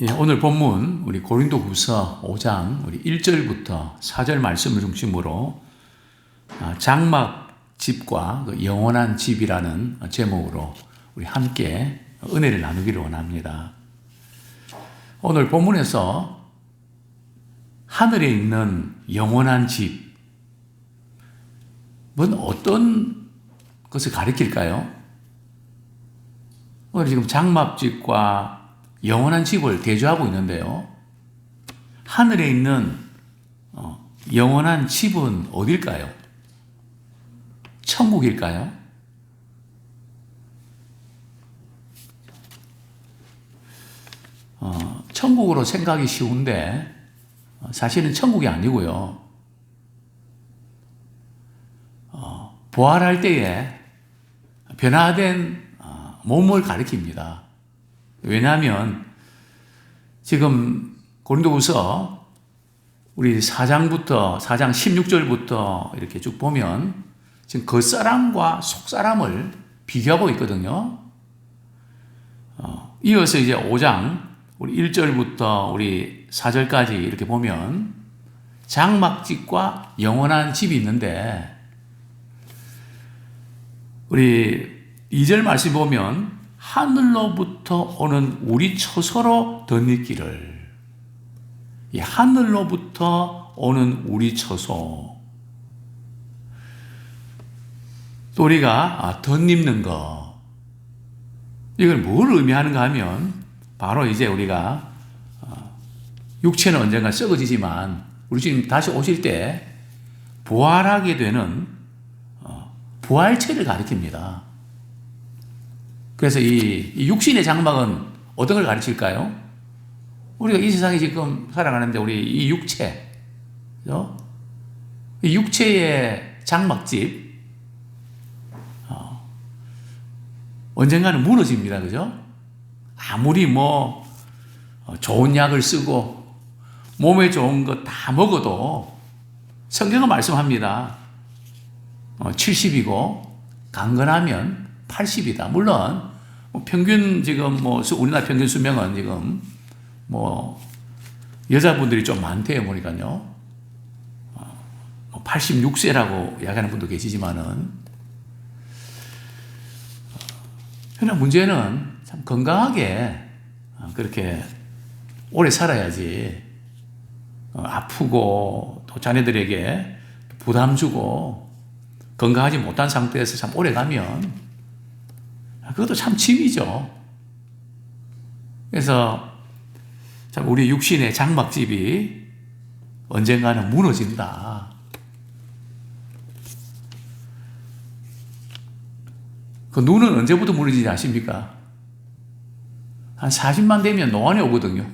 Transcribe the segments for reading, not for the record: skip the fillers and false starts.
예, 오늘 본문 우리 고린도후서 5장 우리 1절부터 4절 말씀을 중심으로 장막집과 그 영원한 집이라는 제목으로 우리 함께 은혜를 나누기를 원합니다. 오늘 본문에서 하늘에 있는 영원한 집은 어떤 것을 가리킬까요? 오늘 지금 장막집과 영원한 집을 대조하고 있는데요. 하늘에 있는 영원한 집은 어딜까요? 천국일까요? 천국으로 생각이 쉬운데 사실은 천국이 아니고요. 부활할 때에 변화된 몸을 가리킵니다. 왜냐하면 지금 고린도후서 우리 4장 16절부터 이렇게 쭉 보면 지금 겉사람과 속사람을 비교하고 있거든요. 이어서 이제 5장 우리 1절부터 우리 4절까지 이렇게 보면 장막집과 영원한 집이 있는데 우리 2절 말씀 보면 하늘로부터 오는 우리 처소로 덧입기를. 이 하늘로부터 오는 우리 처소. 또 우리가 덧입는 거. 이걸 뭘 의미하는가 하면 바로 이제 우리가 육체는 언젠가 썩어지지만 우리 주님 다시 오실 때 부활하게 되는 부활체를 가리킵니다. 그래서 이 육신의 장막은 어떤 걸 가르칠까요? 우리가 이 세상에 지금 살아가는데 우리 이 육체, 그죠? 이 육체의 장막집, 언젠가는 무너집니다. 그죠? 아무리 좋은 약을 쓰고 몸에 좋은 거 다 먹어도 성경은 말씀합니다. 70이고 강건하면 80이다. 물론 평균 지금 우리나라 평균 수명은 지금 여자분들이 좀 많대요. 보니까요. 86세라고 이야기하는 분도 계시지만은 그러나 문제는 참 건강하게 그렇게 오래 살아야지 아프고 또 자녀들에게 부담 주고 건강하지 못한 상태에서 참 오래 가면 그것도 참 짐이죠. 그래서 참 우리 육신의 장막집이 언젠가는 무너진다. 그 눈은 언제부터 무너지지 아십니까? 한 40만 되면 노안이 오거든요.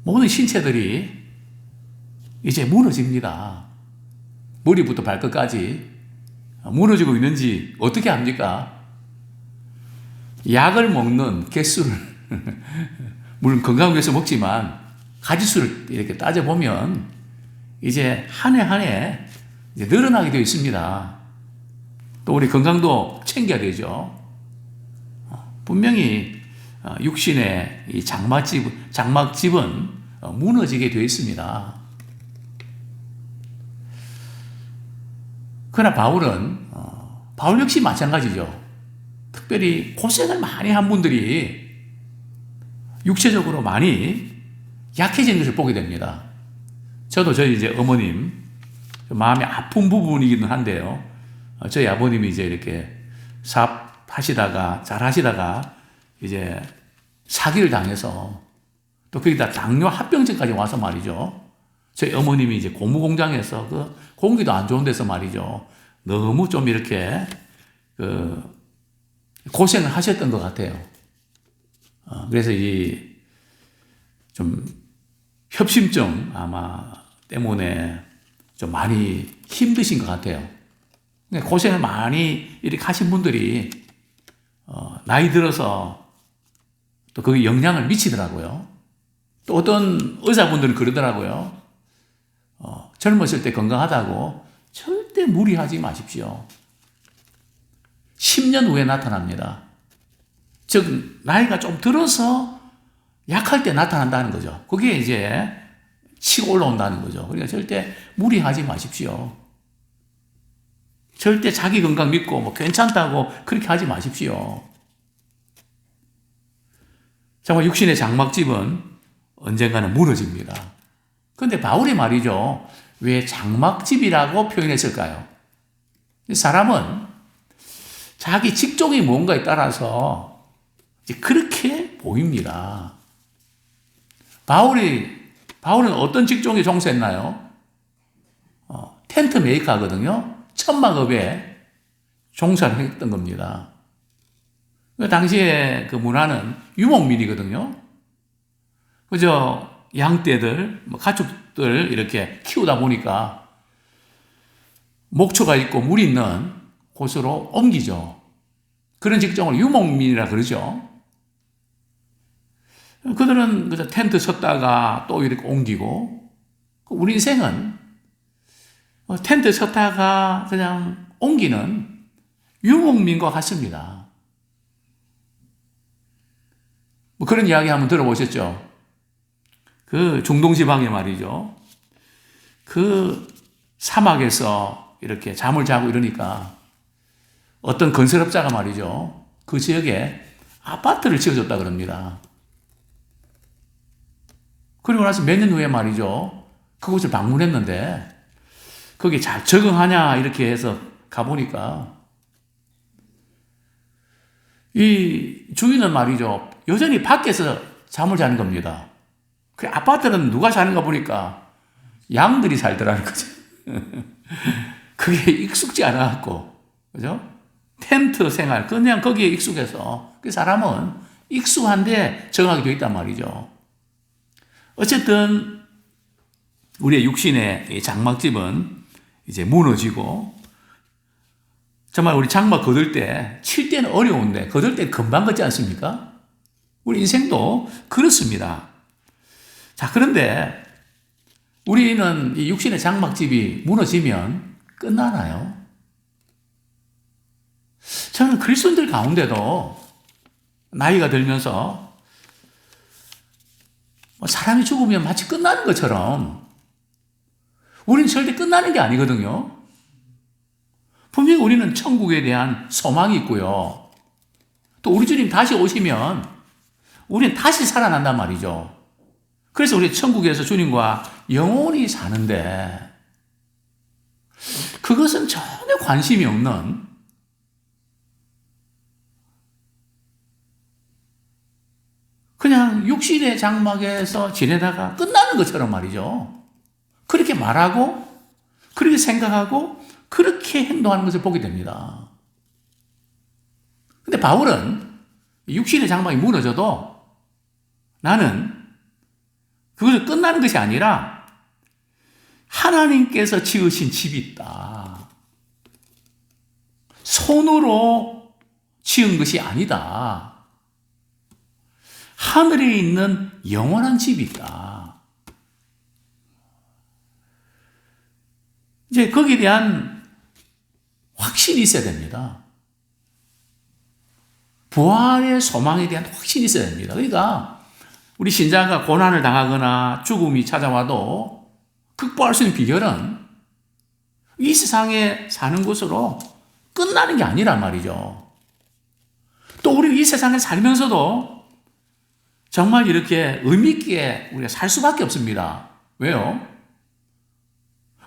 모든 신체들이 이제 무너집니다. 머리부터 발끝까지 무너지고 있는지 어떻게 합니까? 약을 먹는 개수를 물론 건강을 위해서 먹지만 가지수를 이렇게 따져보면 이제 한 해 한 해 늘어나게 되어 있습니다. 또 우리 건강도 챙겨야 되죠. 분명히 육신의 이 장막집은 무너지게 되어 있습니다. 그러나 바울 역시 마찬가지죠. 특별히 고생을 많이 한 분들이 육체적으로 많이 약해지는 것을 보게 됩니다. 저도 저희 이제 어머님 마음이 아픈 부분이기는 한데요. 저희 아버님이 이제 이렇게 사업하시다가 잘하시다가 이제 사기를 당해서 또 거기다 당뇨 합병증까지 와서 말이죠. 저희 어머님이 이제 고무공장에서 그 공기도 안 좋은 데서 말이죠. 너무 좀 이렇게 고생을 하셨던 것 같아요. 그래서 이 좀 협심증 아마 때문에 좀 많이 힘드신 것 같아요. 고생을 많이 이렇게 하신 분들이 나이 들어서 또 그게 영향을 미치더라고요. 또 어떤 의사분들은 그러더라고요. 젊었을 때 건강하다고 절대 무리하지 마십시오. 10년 후에 나타납니다. 즉 나이가 좀 들어서 약할 때 나타난다는 거죠. 그게 이제 치고 올라온다는 거죠. 그러니까 절대 무리하지 마십시오. 절대 자기 건강 믿고 뭐 괜찮다고 그렇게 하지 마십시오. 정말 육신의 장막집은 언젠가는 무너집니다. 그런데 바울이 말이죠. 왜 장막집이라고 표현했을까요? 사람은 자기 직종이 뭔가에 따라서 그렇게 보입니다. 바울은 어떤 직종에 종사했나요? 텐트 메이커거든요. 천막업에 종사를 했던 겁니다. 그 당시에 그 문화는 유목민이거든요. 그저 양떼들, 가축들 이렇게 키우다 보니까 목초가 있고 물 있는 곳으로 옮기죠. 그런 직종을 유목민이라 그러죠. 그들은 그저 텐트 쳤다가 또 이렇게 옮기고, 우리 인생은 텐트 쳤다가 그냥 옮기는 유목민과 같습니다. 뭐 그런 이야기 한번 들어보셨죠? 그 중동 지방에 말이죠. 그 사막에서 이렇게 잠을 자고 이러니까 어떤 건설업자가 말이죠. 그 지역에 아파트를 지어줬다 그럽니다. 그리고 나서 몇 년 후에 말이죠. 그곳을 방문했는데 거기 잘 적응하냐 이렇게 해서 가보니까 이 주인은 말이죠. 여전히 밖에서 잠을 자는 겁니다. 그 아파트는 누가 사는가 보니까 양들이 살더라는 거죠. 그게 익숙지 않아갖고, 그죠? 텐트 생활, 그냥 거기에 익숙해서 그 사람은 익숙한데 적응하게 되어 있단 말이죠. 어쨌든 우리의 육신의 장막집은 이제 무너지고, 정말 우리 장막 거둘 때 칠 때는 어려운데 거둘 때 금방 걷지 않습니까? 우리 인생도 그렇습니다. 자, 그런데 우리는 이 육신의 장막집이 무너지면 끝나나요? 저는 그리스도인들 가운데도 나이가 들면서 사람이 죽으면 마치 끝나는 것처럼 우리는 절대 끝나는 게 아니거든요. 분명히 우리는 천국에 대한 소망이 있고요. 또 우리 주님 다시 오시면 우리는 다시 살아난단 말이죠. 그래서 우리 천국에서 주님과 영원히 사는데 그것은 전혀 관심이 없는 그냥 육신의 장막에서 지내다가 끝나는 것처럼 말이죠. 그렇게 말하고 그렇게 생각하고 그렇게 행동하는 것을 보게 됩니다. 근데 바울은 육신의 장막이 무너져도 나는 그것을 끝나는 것이 아니라 하나님께서 지으신 집이 있다. 손으로 지은 것이 아니다. 하늘에 있는 영원한 집이 있다. 이제 거기에 대한 확신이 있어야 됩니다. 부활의 소망에 대한 확신이 있어야 됩니다. 그러니까 우리 신자가 고난을 당하거나 죽음이 찾아와도 극복할 수 있는 비결은 이 세상에 사는 것으로 끝나는 게 아니란 말이죠. 또 우리 이 세상에 살면서도 정말 이렇게 의미 있게 우리가 살 수밖에 없습니다. 왜요?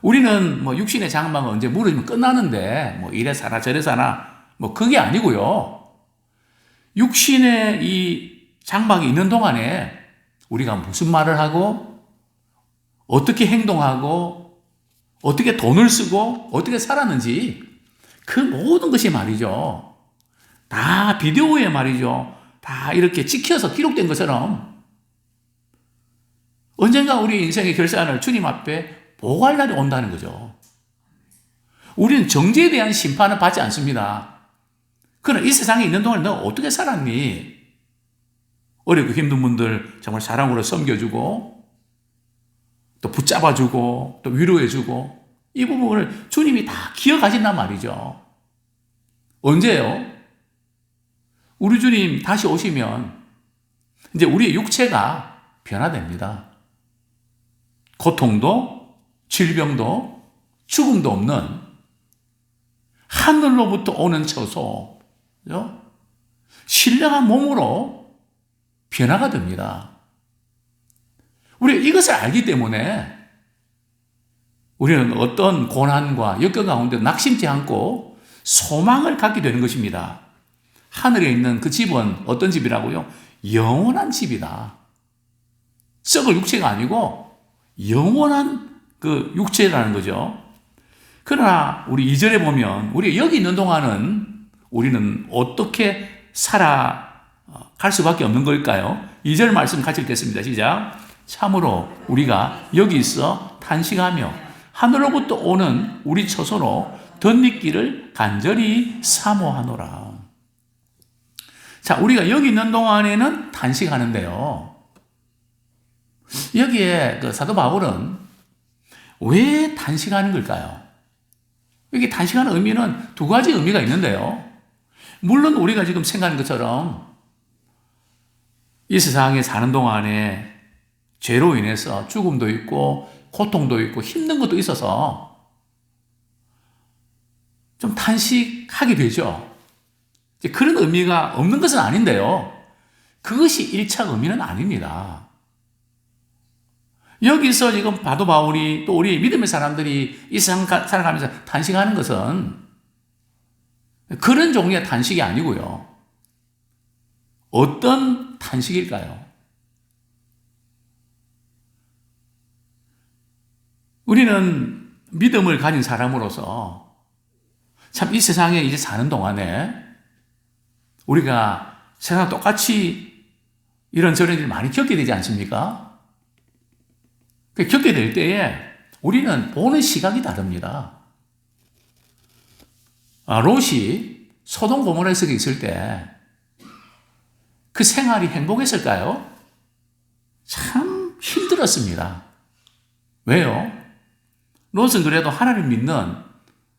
우리는 뭐 육신의 장막은 언제 무너지면 끝나는데 뭐 이래 사나 저래 사나 뭐 그게 아니고요. 육신의 이 장막이 있는 동안에 우리가 무슨 말을 하고 어떻게 행동하고 어떻게 돈을 쓰고 어떻게 살았는지 그 모든 것이 말이죠. 다 비디오에 말이죠. 다 이렇게 찍혀서 기록된 것처럼 언젠가 우리 인생의 결산을 주님 앞에 보고할 날이 온다는 거죠. 우리는 정죄에 대한 심판을 받지 않습니다. 그러나 이 세상에 있는 동안 너 어떻게 살았니? 어렵고 힘든 분들 정말 사랑으로 섬겨주고 또 붙잡아주고 또 위로해주고 이 부분을 주님이 다 기억하신단 말이죠. 언제요? 우리 주님 다시 오시면 이제 우리의 육체가 변화됩니다. 고통도 질병도 죽음도 없는 하늘로부터 오는 처소, 그죠? 신령한 몸으로 변화가 됩니다. 우리가 이것을 알기 때문에 우리는 어떤 고난과 역경 가운데 낙심치 않고 소망을 갖게 되는 것입니다. 하늘에 있는 그 집은 어떤 집이라고요? 영원한 집이다. 썩을 육체가 아니고 영원한 그 육체라는 거죠. 그러나 우리 2절에 보면 우리 여기 있는 동안은 우리는 어떻게 살아갈 수밖에 없는 걸까요? 2절 말씀 같이 읽겠습니다. 시작. 참으로 우리가 여기 있어 탄식하며 하늘로부터 오는 우리 처소로 덧입기를 간절히 사모하노라. 자, 우리가 여기 있는 동안에는 탄식하는데요. 여기에 그 사도 바울은 왜 탄식하는 걸까요? 여기 탄식하는 의미는 두 가지 의미가 있는데요. 물론 우리가 지금 생각하는 것처럼 이 세상에 사는 동안에 죄로 인해서 죽음도 있고 고통도 있고 힘든 것도 있어서 좀 탄식하게 되죠. 그런 의미가 없는 것은 아닌데요. 그것이 1차 의미는 아닙니다. 여기서 지금 사도 바울이 또 우리 믿음의 사람들이 이 세상 살아가면서 탄식하는 것은 그런 종류의 탄식이 아니고요. 어떤 탄식일까요? 우리는 믿음을 가진 사람으로서 참 이 세상에 이제 사는 동안에 우리가 세상 똑같이 이런저런 일을 많이 겪게 되지 않습니까? 겪게 될 때에 우리는 보는 시각이 다릅니다. 롯이 소돔 고모라에 있을 때 그 생활이 행복했을까요? 참 힘들었습니다. 왜요? 롯은 그래도 하나님 믿는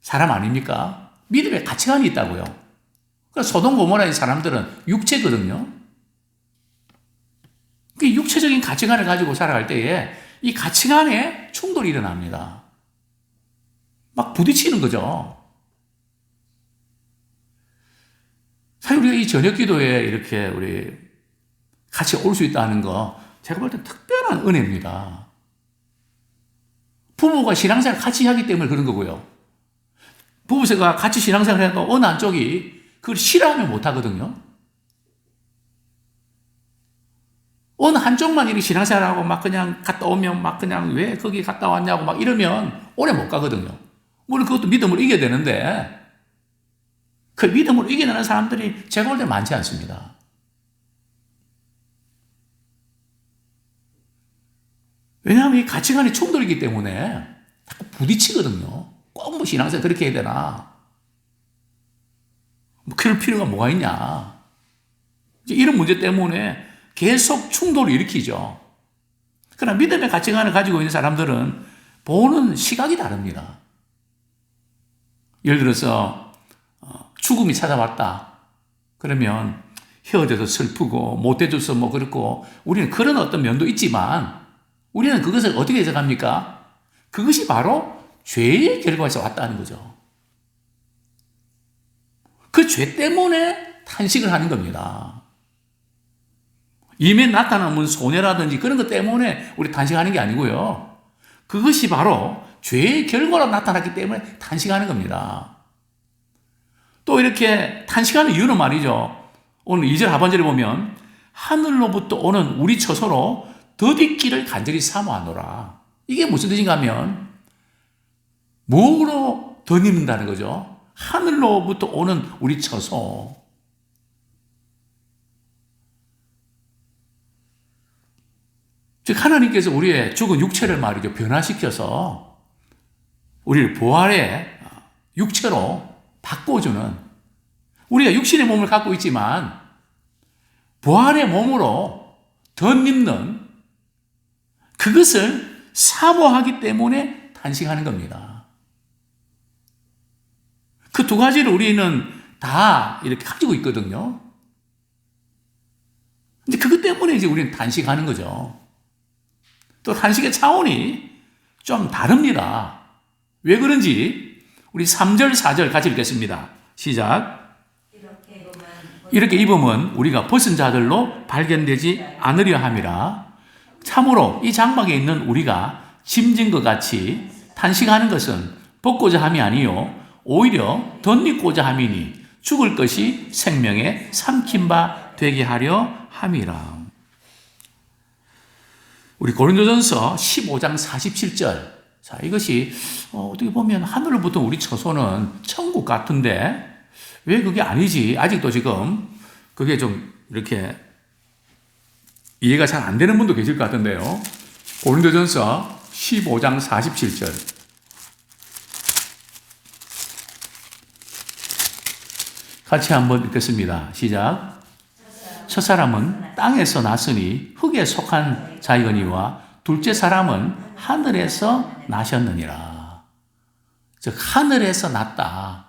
사람 아닙니까? 믿음의 가치관이 있다고요. 그러니까 소돔 고모라의 사람들은 육체거든요. 그 육체적인 가치관을 가지고 살아갈 때에 이 가치관에 충돌이 일어납니다. 막 부딪히는 거죠. 사실 우리가 이 저녁 기도에 이렇게 우리 같이 올 수 있다는 거 제가 볼 때 특별한 은혜입니다. 부부가 신앙생활 같이 하기 때문에 그런 거고요. 부부가 같이 신앙생활을 해도 어느 한쪽이 그걸 싫어하면 못하거든요. 어느 한쪽만 이렇게 신앙생활하고 막 그냥 갔다 오면 막 그냥 왜 거기 갔다 왔냐고 막 이러면 오래 못 가거든요. 물론 그것도 믿음으로 이겨야 되는데 그 믿음으로 이겨내는 사람들이 제가 볼 때 많지 않습니다. 왜냐하면 이 가치관이 충돌이기 때문에 자꾸 부딪히거든요. 꼭 뭐 신앙생활 그렇게 해야 되나? 뭐 그럴 필요가 뭐가 있냐? 이런 문제 때문에 계속 충돌을 일으키죠. 그러나 믿음의 가치관을 가지고 있는 사람들은 보는 시각이 다릅니다. 예를 들어서 죽음이 찾아왔다. 그러면 헤어져서 슬프고 못해줘서 뭐 그렇고 우리는 그런 어떤 면도 있지만 우리는 그것을 어떻게 해석합니까? 그것이 바로 죄의 결과에서 왔다는 거죠. 그 죄 때문에 탄식을 하는 겁니다. 이미 나타나는 손해라든지 그런 것 때문에 우리 탄식하는 게 아니고요. 그것이 바로 죄의 결과로 나타났기 때문에 탄식하는 겁니다. 또 이렇게 탄식하는 이유는 말이죠. 오늘 2절 하반절에 보면 하늘로부터 오는 우리 처소로 덧입기를 간절히 사모하노라. 이게 무슨 뜻인가 하면 뭐로 덧입는다는 거죠. 하늘로부터 오는 우리 처소. 즉 하나님께서 우리의 죽은 육체를 말이죠. 변화시켜서 우리를 부활의 육체로 바꿔주는, 우리가 육신의 몸을 갖고 있지만 부활의 몸으로 덧입는 그것을 사모하기 때문에 탄식하는 겁니다. 그 두 가지를 우리는 다 이렇게 가지고 있거든요. 그 때문에 이제 우리는 단식하는 거죠. 또 단식의 차원이 좀 다릅니다. 왜 그런지 우리 3절, 4절 같이 읽겠습니다. 시작. 이렇게 입으면 우리가 벗은 자들로 발견되지 않으려 함이라. 참으로 이 장막에 있는 우리가 짐진 것 같이 탄식하는 것은 벗고자 함이 아니요 오히려 덧입고자 함이니 죽을 것이 생명에 삼킨 바 되게 하려 함이라. 우리 고린도전서 15장 47절. 자, 이것이 어떻게 보면 하늘로부터 우리 처소는 천국 같은데 왜 그게 아니지? 아직도 지금 그게 좀 이렇게 이해가 잘 안 되는 분도 계실 것 같은데요. 고린도전서 15장 47절. 같이 한번 읽겠습니다. 시작. 첫사람은 땅에서 났으니 흙에 속한 자이거니와 둘째 사람은 하늘에서 나셨느니라. 즉 하늘에서 났다.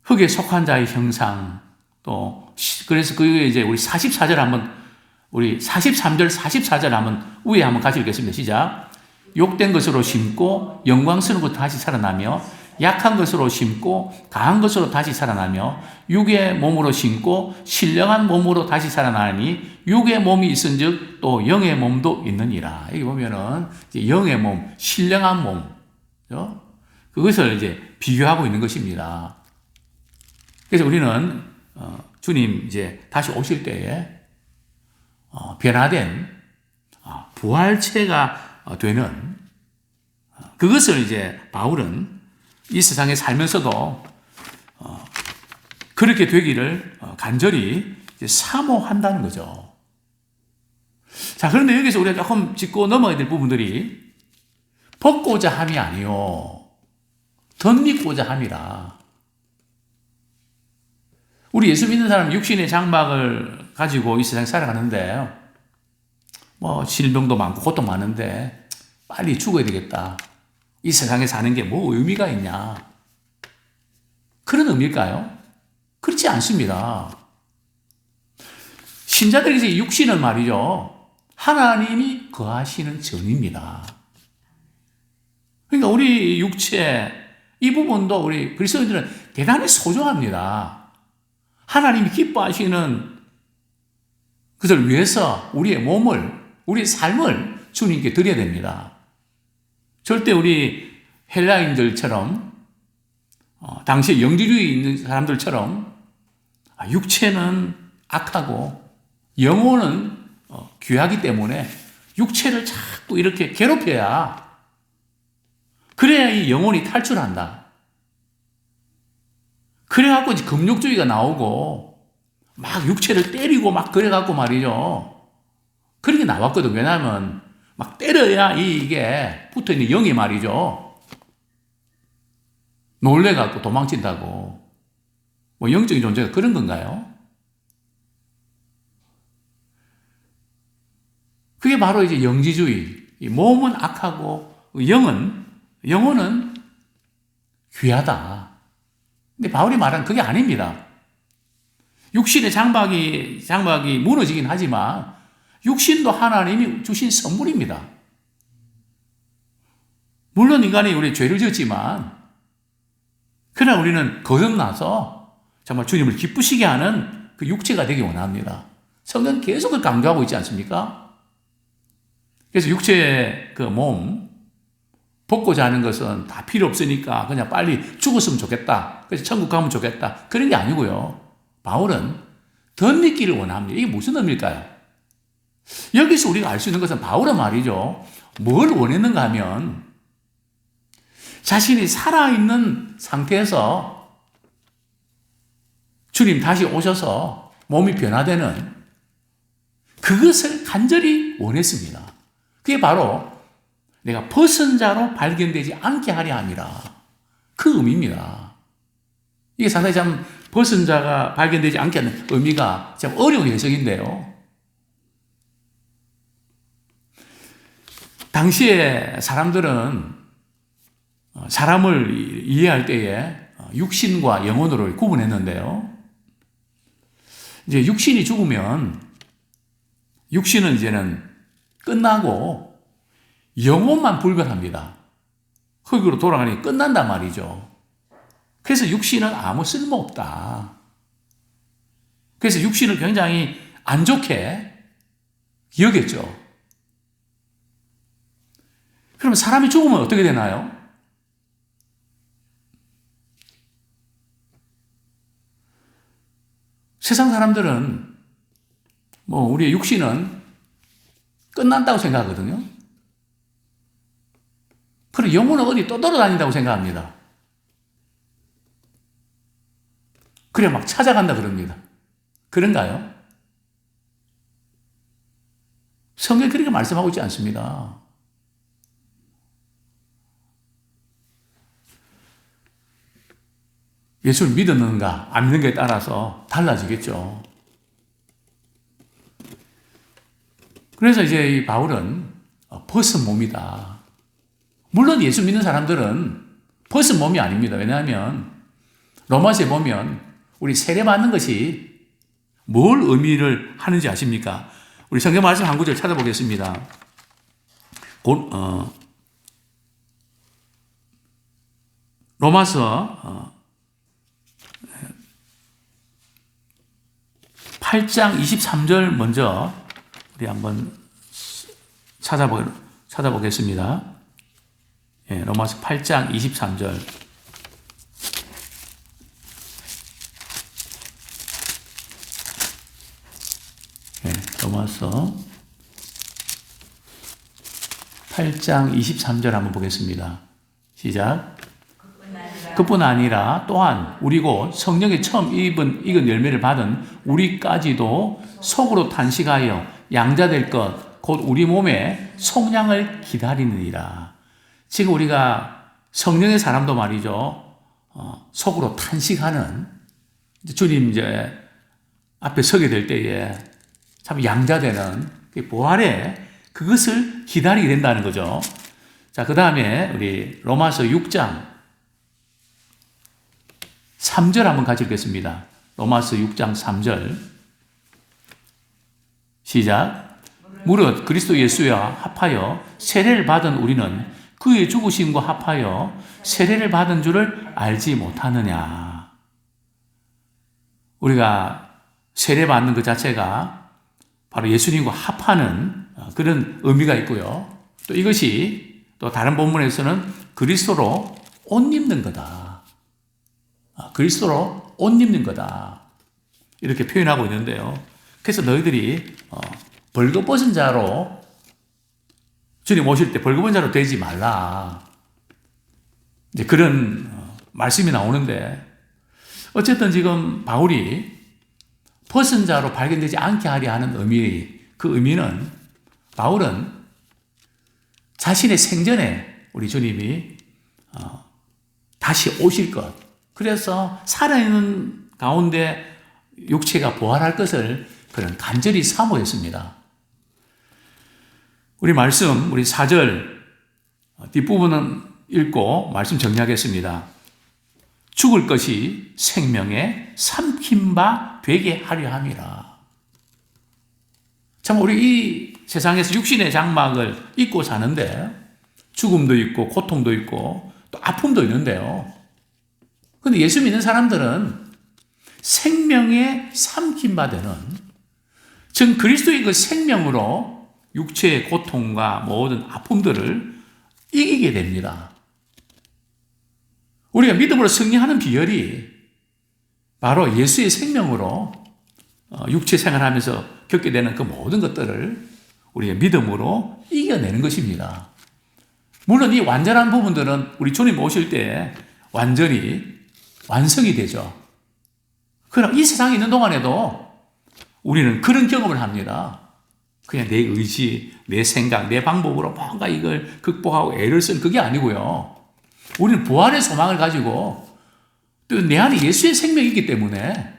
흙에 속한 자의 형상. 또 그래서 그 위에 이제 우리 44절 한번 우리 43절 44절 한번 위에 한번 같이 읽겠습니다. 시작. 욕된 것으로 심고 영광스러운 것 다시 살아나며 약한 것으로 심고 강한 것으로 다시 살아나며 육의 몸으로 심고 신령한 몸으로 다시 살아나니 육의 몸이 있은즉 또 영의 몸도 있느니라. 여기 보면은 이제 영의 몸, 신령한 몸, 그것을 이제 비교하고 있는 것입니다. 그래서 우리는 주님 이제 다시 오실 때에 변화된 부활체가 되는 그것을 이제 바울은 이 세상에 살면서도 그렇게 되기를 간절히 사모한다는 거죠. 자, 그런데 여기서 우리가 조금 짚고 넘어가야 될 부분들이 벗고자 함이 아니요 덧입고자 함이라. 우리 예수 믿는 사람은 육신의 장막을 가지고 이 세상에 살아가는데 질병도 많고 고통 많은데 빨리 죽어야 되겠다. 이 세상에 사는 게 뭐 의미가 있냐? 그런 의미일까요? 그렇지 않습니다. 신자들에게 육신은 말이죠. 하나님이 거하시는 전입니다. 그러니까 우리 육체 이 부분도 우리 그리스도인들은 대단히 소중합니다. 하나님이 기뻐하시는 그것을 위해서 우리의 몸을, 우리의 삶을 주님께 드려야 됩니다. 절대 우리 헬라인들처럼 당시에 영지주의에 있는 사람들처럼 육체는 악하고 영혼은 귀하기 때문에 육체를 자꾸 이렇게 괴롭혀야 그래야 이 영혼이 탈출한다. 그래갖고 이제 금욕주의가 나오고 막 육체를 때리고 막 그래갖고 말이죠. 그런 게 나왔거든. 왜냐하면 막 때려야 이게 붙어있는 영이 말이죠. 놀래갖고 도망친다고. 뭐 영적인 존재가 그런 건가요? 그게 바로 이제 영지주의. 몸은 악하고 영혼은 귀하다. 근데 바울이 말하는 그게 아닙니다. 육신의 장막이 무너지긴 하지만 육신도 하나님이 주신 선물입니다. 물론 인간이 우리 죄를 지었지만 그러나 우리는 거듭나서 정말 주님을 기쁘시게 하는 그 육체가 되기 원합니다. 성경은 계속 그걸 강조하고 있지 않습니까? 그래서 육체의 그 몸 벗고자 하는 것은 다 필요 없으니까 그냥 빨리 죽었으면 좋겠다. 그래서 천국 가면 좋겠다. 그런 게 아니고요. 바울은 덧입기를 원합니다. 이게 무슨 의미일까요? 여기서 우리가 알 수 있는 것은 바울은 말이죠. 뭘 원했는가 하면 자신이 살아있는 상태에서 주님 다시 오셔서 몸이 변화되는 그것을 간절히 원했습니다. 그게 바로 내가 벗은 자로 발견되지 않게 하려 함이라. 그 의미입니다. 이게 상당히 참 벗은 자가 발견되지 않게 하는 의미가 참 어려운 해석인데요. 당시에 사람들은 사람을 이해할 때에 육신과 영혼으로 구분했는데요. 이제 육신이 죽으면 육신은 이제는 끝나고 영혼만 불변합니다. 흙으로 돌아가니 끝난단 말이죠. 그래서 육신은 아무 쓸모없다. 그래서 육신을 굉장히 안 좋게 여겼죠. 그러면 사람이 죽으면 어떻게 되나요? 세상 사람들은 우리의 육신은 끝난다고 생각하거든요. 그리고 영혼은 어디 또 돌아다닌다고 생각합니다. 그래 막 찾아간다 그럽니다. 그런가요? 성경이 그렇게 말씀하고 있지 않습니다. 예수를 믿었는가 안 믿는가에 따라서 달라지겠죠. 그래서 이제 이 바울은 벗은 몸이다. 물론 예수 믿는 사람들은 벗은 몸이 아닙니다. 왜냐하면 로마서에 보면 우리 세례받는 것이 뭘 의미를 하는지 아십니까? 우리 성경 말씀 한 구절 찾아보겠습니다. 로마서 8장 23절 먼저 우리 한번 찾아보겠습니다. 예, 로마서 8장 23절. 예, 로마서 8장 23절 한번 보겠습니다. 시작. 그뿐 아니라 또한 우리 곧 성령의 처음 익은 열매를 받은 우리까지도 속으로 탄식하여 양자될 것 곧 우리 몸의 속량을 기다리느니라. 지금 우리가 성령의 사람도 말이죠. 속으로 탄식하는 주님 이제 앞에 서게 될 때에 참 양자되는 부활에 그것을 기다리게 된다는 거죠. 자, 그 다음에 우리 로마서 6장 3절 한번 같이 읽겠습니다. 로마서 6장 3절 시작. 무릇 그리스도 예수와 합하여 세례를 받은 우리는 그의 죽으심과 합하여 세례를 받은 줄을 알지 못하느냐. 우리가 세례 받는 그 자체가 바로 예수님과 합하는 그런 의미가 있고요. 또 이것이 또 다른 본문에서는 그리스도로 옷 입는 거다. 그리스도로 옷 입는 거다. 이렇게 표현하고 있는데요. 그래서 너희들이 벌거벗은 자로 주님 오실 때 벌거벗은 자로 되지 말라. 이제 그런 말씀이 나오는데 어쨌든 지금 바울이 벗은 자로 발견되지 않게 하려 하는 그 의미는 바울은 자신의 생전에 우리 주님이 다시 오실 것, 그래서 살아있는 가운데 육체가 부활할 것을 그런 간절히 사모했습니다. 우리 말씀, 우리 4절 뒷부분은 읽고 말씀 정리하겠습니다. 죽을 것이 생명에 삼킨 바 되게 하려 함이라. 참 우리 이 세상에서 육신의 장막을 입고 사는데 죽음도 있고 고통도 있고 또 아픔도 있는데요. 그런데 예수 믿는 사람들은 생명에 삼킨 바 되는, 즉 그리스도의 그 생명으로 육체의 고통과 모든 아픔들을 이기게 됩니다. 우리가 믿음으로 승리하는 비결이 바로 예수의 생명으로 육체 생활하면서 겪게 되는 그 모든 것들을 우리의 믿음으로 이겨내는 것입니다. 물론 이 완전한 부분들은 우리 주님 오실 때 완전히 완성이 되죠. 그러나 이 세상에 있는 동안에도 우리는 그런 경험을 합니다. 그냥 내 의지, 내 생각, 내 방법으로 뭔가 이걸 극복하고 애를 쓴 그게 아니고요. 우리는 부활의 소망을 가지고 또 내 안에 예수의 생명이 있기 때문에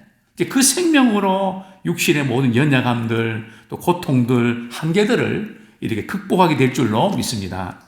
그 생명으로 육신의 모든 연약함들, 또 고통들, 한계들을 이렇게 극복하게 될 줄로 믿습니다.